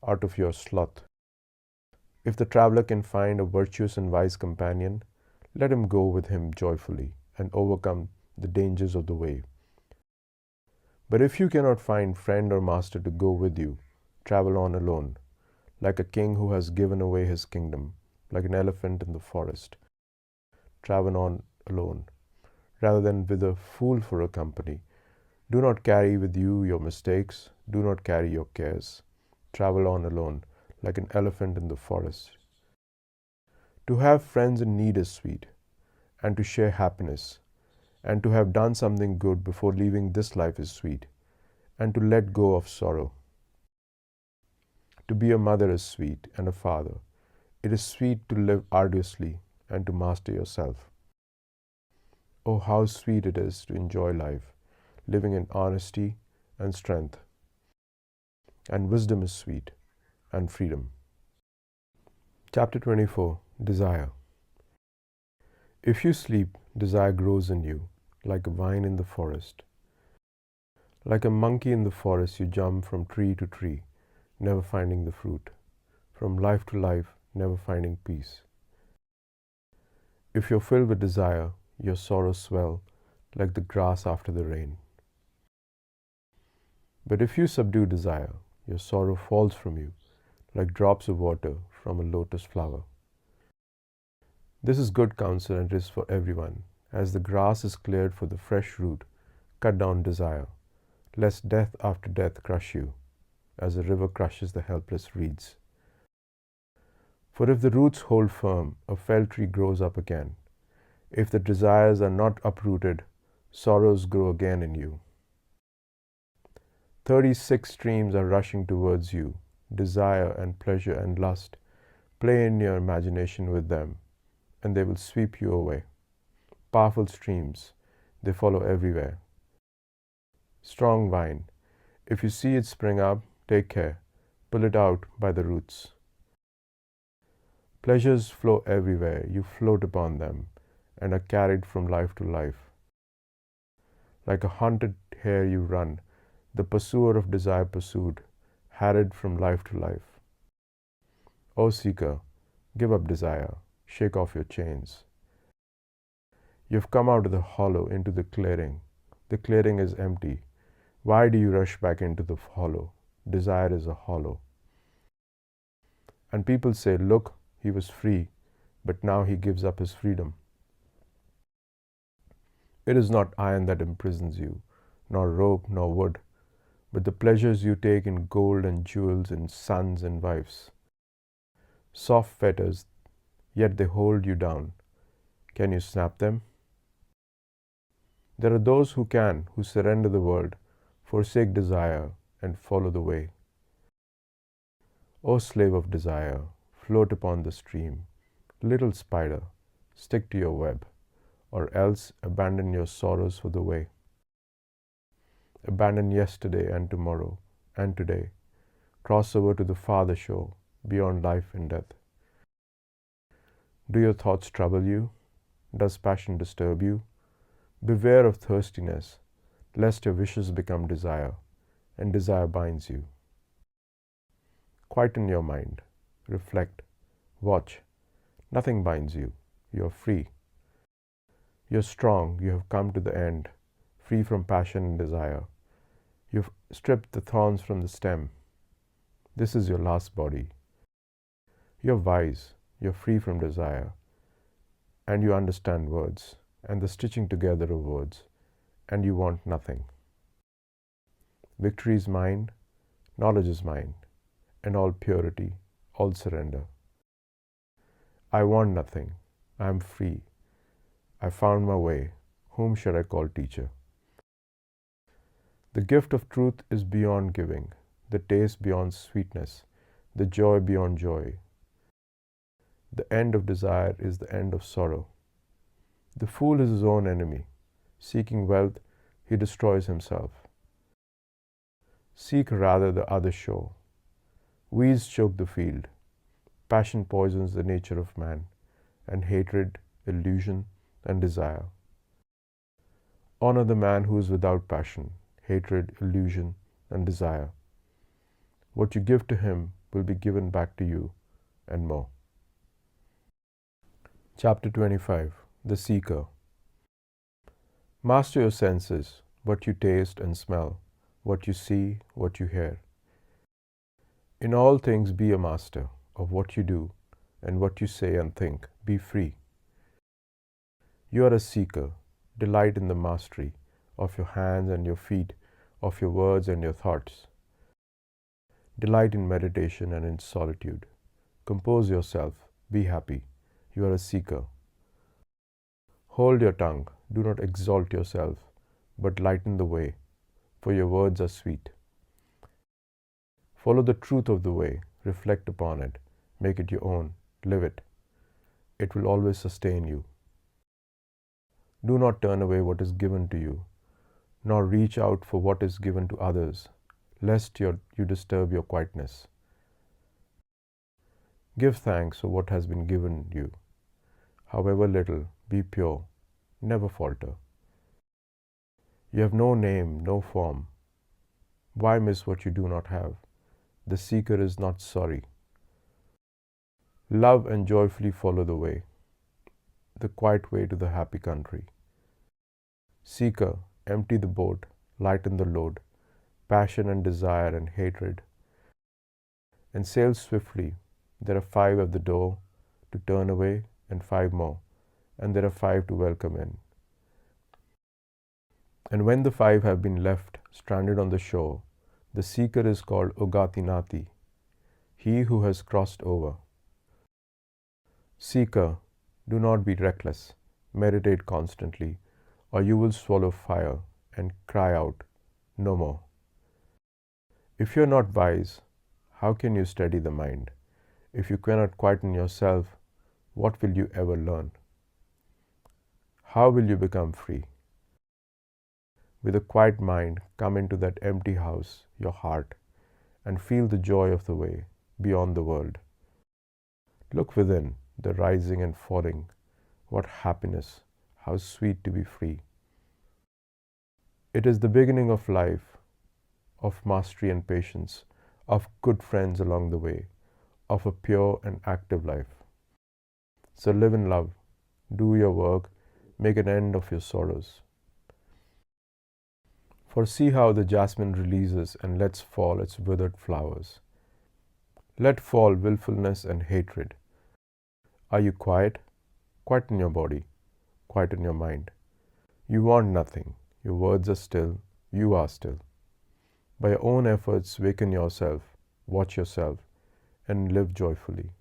out of your sloth. If the traveler can find a virtuous and wise companion, let him go with him joyfully and overcome the dangers of the way. But if you cannot find friend or master to go with you, travel on alone. Like a king who has given away his kingdom, like an elephant in the forest. Travel on alone, rather than with a fool for a company. Do not carry with you your mistakes, do not carry your cares. Travel on alone, like an elephant in the forest. To have friends in need is sweet, and to share happiness, and to have done something good before leaving this life is sweet, and to let go of sorrow. To be a mother is sweet, and a father. It is sweet to live arduously and to master yourself. Oh, how sweet it is to enjoy life, living in honesty and strength. And wisdom is sweet, and freedom. Chapter 24. Desire. If you sleep, desire grows in you, like a vine in the forest. Like a monkey in the forest, you jump from tree to tree, never finding the fruit, from life to life, never finding peace. If you're filled with desire, your sorrows swell like the grass after the rain. But if you subdue desire, your sorrow falls from you like drops of water from a lotus flower. This is good counsel and it is for everyone. As the grass is cleared for the fresh root, cut down desire, lest death after death crush you, as a river crushes the helpless reeds. For if the roots hold firm, a fell tree grows up again. If the desires are not uprooted, sorrows grow again in you. 36 streams are rushing towards you, desire and pleasure and lust. Play in your imagination with them, and they will sweep you away. Powerful streams, they follow everywhere. Strong vine, if you see it spring up, take care, pull it out by the roots. Pleasures flow everywhere, you float upon them, and are carried from life to life. Like a hunted hare you run, the pursuer of desire pursued, harried from life to life. O seeker, give up desire, shake off your chains. You have come out of the hollow into the clearing. The clearing is empty. Why do you rush back into the hollow? Desire is a hollow. And people say, look, he was free, but now he gives up his freedom. It is not iron that imprisons you, nor rope, nor wood, but the pleasures you take in gold and jewels and sons and wives. Soft fetters, yet they hold you down. Can you snap them? There are those who can, who surrender the world, forsake desire, and follow the way. O slave of desire, float upon the stream. Little spider, stick to your web, or else abandon your sorrows for the way. Abandon yesterday and tomorrow and today. Cross over to the farther shore, beyond life and death. Do your thoughts trouble you? Does passion disturb you? Beware of thirstiness, lest your wishes become desire, and desire binds you. Quieten your mind, reflect, watch. Nothing binds you. You are free. You are strong. You have come to the end, free from passion and desire. You have stripped the thorns from the stem. This is your last body. You are wise. You are free from desire. And you understand words and the stitching together of words, and you want nothing. Victory is mine, knowledge is mine, and all purity, all surrender. I want nothing. I am free. I found my way. Whom should I call teacher? The gift of truth is beyond giving, the taste beyond sweetness, the joy beyond joy. The end of desire is the end of sorrow. The fool is his own enemy. Seeking wealth, he destroys himself. Seek rather the other shore. Weeds choke the field. Passion poisons the nature of man, and hatred, illusion, and desire. Honor the man who is without passion, hatred, illusion, and desire. What you give to him will be given back to you, and more. Chapter 25. The Seeker. Master your senses, what you taste and smell, what you see, what you hear. In all things be a master of what you do and what you say and think. Be free. You are a seeker. Delight in the mastery of your hands and your feet, of your words and your thoughts. Delight in meditation and in solitude. Compose yourself. Be happy. You are a seeker. Hold your tongue. Do not exalt yourself, but lighten the way, for your words are sweet. Follow the truth of the way. Reflect upon it. Make it your own. Live it. It will always sustain you. Do not turn away what is given to you, nor reach out for what is given to others, lest you disturb your quietness. Give thanks for what has been given you. However little, be pure, never falter. You have no name, no form. Why miss what you do not have? The seeker is not sorry. Love and joyfully follow the way, the quiet way to the happy country. Seeker, empty the boat, lighten the load, passion and desire and hatred, and sail swiftly. There are 5 at the door to turn away, and 5 more, and there are 5 to welcome in. And when the 5 have been left stranded on the shore, the seeker is called Ugatinati, he who has crossed over. Seeker, do not be reckless, meditate constantly, or you will swallow fire and cry out, no more. If you are not wise, how can you steady the mind? If you cannot quieten yourself, what will you ever learn? How will you become free? With a quiet mind, come into that empty house, your heart, and feel the joy of the way beyond the world. Look within, the rising and falling. What happiness, how sweet to be free. It is the beginning of life, of mastery and patience, of good friends along the way, of a pure and active life. So live in love, do your work, make an end of your sorrows. For see how the jasmine releases and lets fall its withered flowers. Let fall willfulness and hatred. Are you quiet? Quieten your body, quieten your mind. You want nothing, your words are still, you are still. By your own efforts, waken yourself, watch yourself, and live joyfully.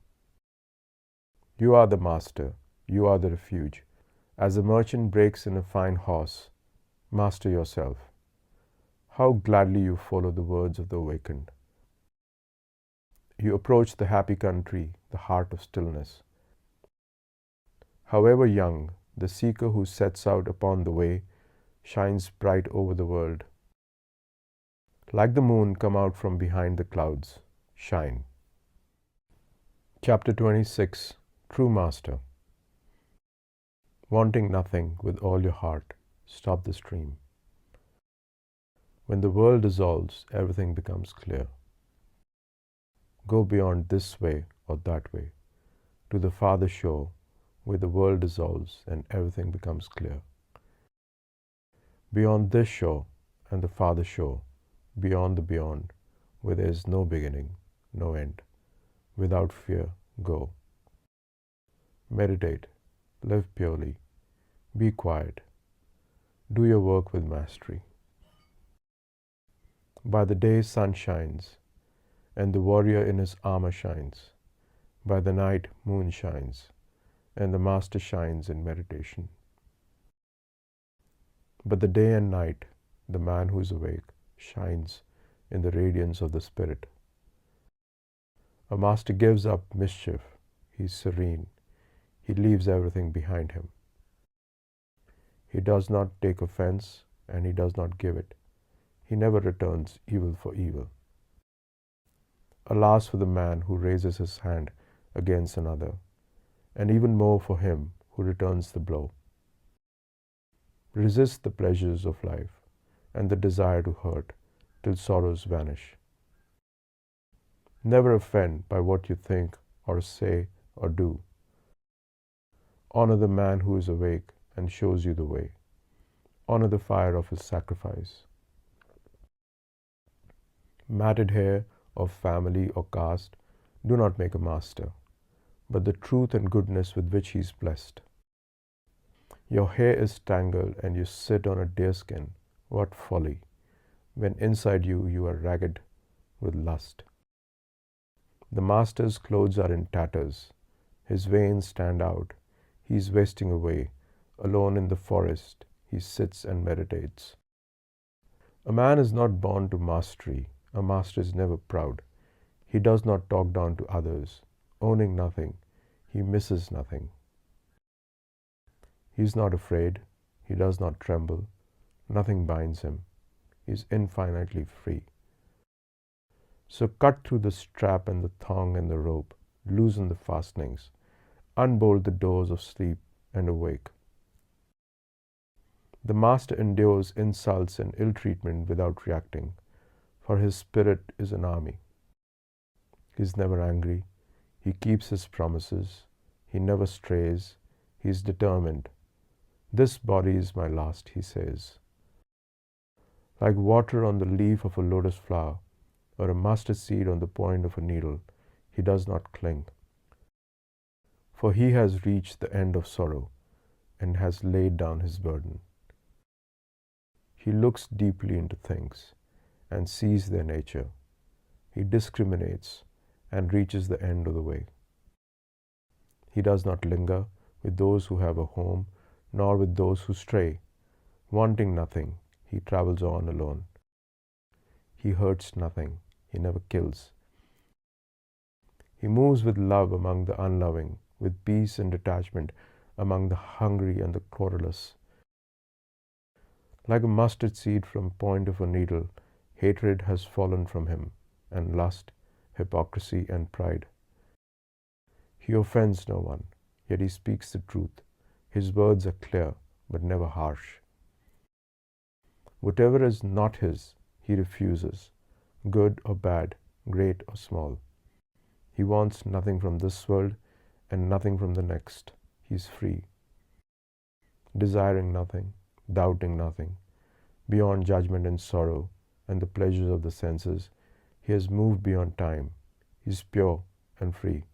You are the master, you are the refuge. As a merchant breaks in a fine horse, master yourself. How gladly you follow the words of the awakened. You approach the happy country, the heart of stillness. However young, the seeker who sets out upon the way shines bright over the world. Like the moon come out from behind the clouds, shine. Chapter 26, True Master. Wanting nothing with all your heart, stop the stream. When the world dissolves, everything becomes clear. Go beyond this way or that way, to the farther shore, where the world dissolves and everything becomes clear. Beyond this shore and the farther shore, beyond the beyond, where there is no beginning, no end. Without fear, go. Meditate, live purely, be quiet, do your work with mastery. By the day sun shines, and the warrior in his armor shines. By the night moon shines, and the master shines in meditation. But the day and night, the man who is awake shines in the radiance of the Spirit. A master gives up mischief, he is serene, he leaves everything behind him. He does not take offense, and he does not give it. He never returns evil for evil. Alas for the man who raises his hand against another, and even more for him who returns the blow. Resist the pleasures of life and the desire to hurt till sorrows vanish. Never offend by what you think or say or do. Honor the man who is awake and shows you the way. Honor the fire of his sacrifice. Matted hair of family or caste do not make a master, but the truth and goodness with which he is blessed. Your hair is tangled and you sit on a deerskin. What folly, when inside you are ragged with lust. The master's clothes are in tatters. His veins stand out. He is wasting away. Alone in the forest, he sits and meditates. A man is not born to mastery. A master is never proud. He does not talk down to others. Owning nothing, he misses nothing. He is not afraid. He does not tremble. Nothing binds him. He is infinitely free. So cut through the strap and the thong and the rope. Loosen the fastenings. Unbolt the doors of sleep and awake. The master endures insults and ill treatment without reacting, for his spirit is an army. He is never angry. He keeps his promises. He never strays. He is determined. This body is my last, he says. Like water on the leaf of a lotus flower, or a mustard seed on the point of a needle, he does not cling. For he has reached the end of sorrow and has laid down his burden. He looks deeply into things and sees their nature. He discriminates and reaches the end of the way. He does not linger with those who have a home, nor with those who stray. Wanting nothing, he travels on alone. He hurts nothing. He never kills. He moves with love among the unloving, with peace and detachment among the hungry and the querulous. Like a mustard seed from point of a needle, hatred has fallen from him, and lust, hypocrisy, and pride. He offends no one, yet he speaks the truth. His words are clear, but never harsh. Whatever is not his, he refuses, good or bad, great or small. He wants nothing from this world and nothing from the next. He is free, desiring nothing, doubting nothing. Beyond judgment and sorrow and the pleasures of the senses, he has moved beyond time. He is pure and free.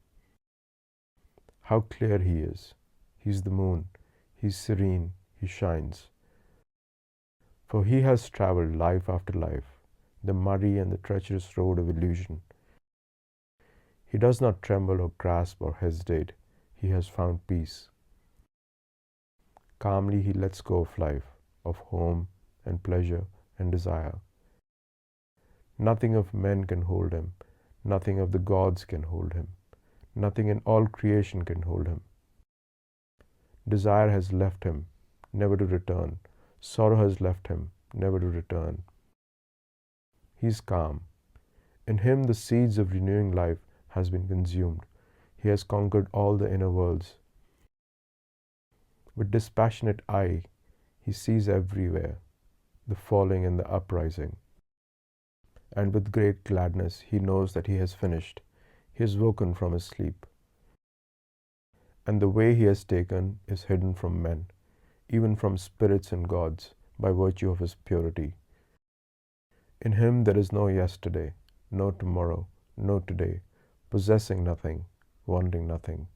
How clear he is! He is the moon. He is serene. He shines. For he has travelled life after life, the muddy and the treacherous road of illusion. He does not tremble or grasp or hesitate. He has found peace. Calmly he lets go of life, of home and pleasure and desire. Nothing of men can hold him. Nothing of the gods can hold him. Nothing in all creation can hold him. Desire has left him, never to return. Sorrow has left him, never to return. He is calm. In him the seeds of renewing life has been consumed. He has conquered all the inner worlds. With dispassionate eye, he sees everywhere the falling and the uprising. And with great gladness, he knows that he has finished. He has woken from his sleep. And the way he has taken is hidden from men, even from spirits and gods, by virtue of his purity. In him there is no yesterday, no tomorrow, no today, possessing nothing, wanting nothing.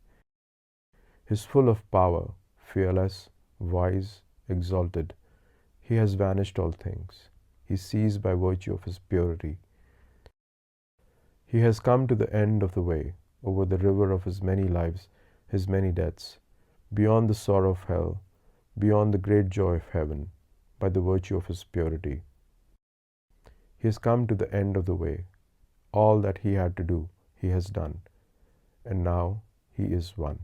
He is full of power, fearless, wise, exalted. He has vanished all things. He sees by virtue of his purity. He has come to the end of the way, over the river of his many lives, his many deaths, beyond the sorrow of hell, beyond the great joy of heaven, by the virtue of his purity. He has come to the end of the way. All that he had to do, he has done, and now he is one.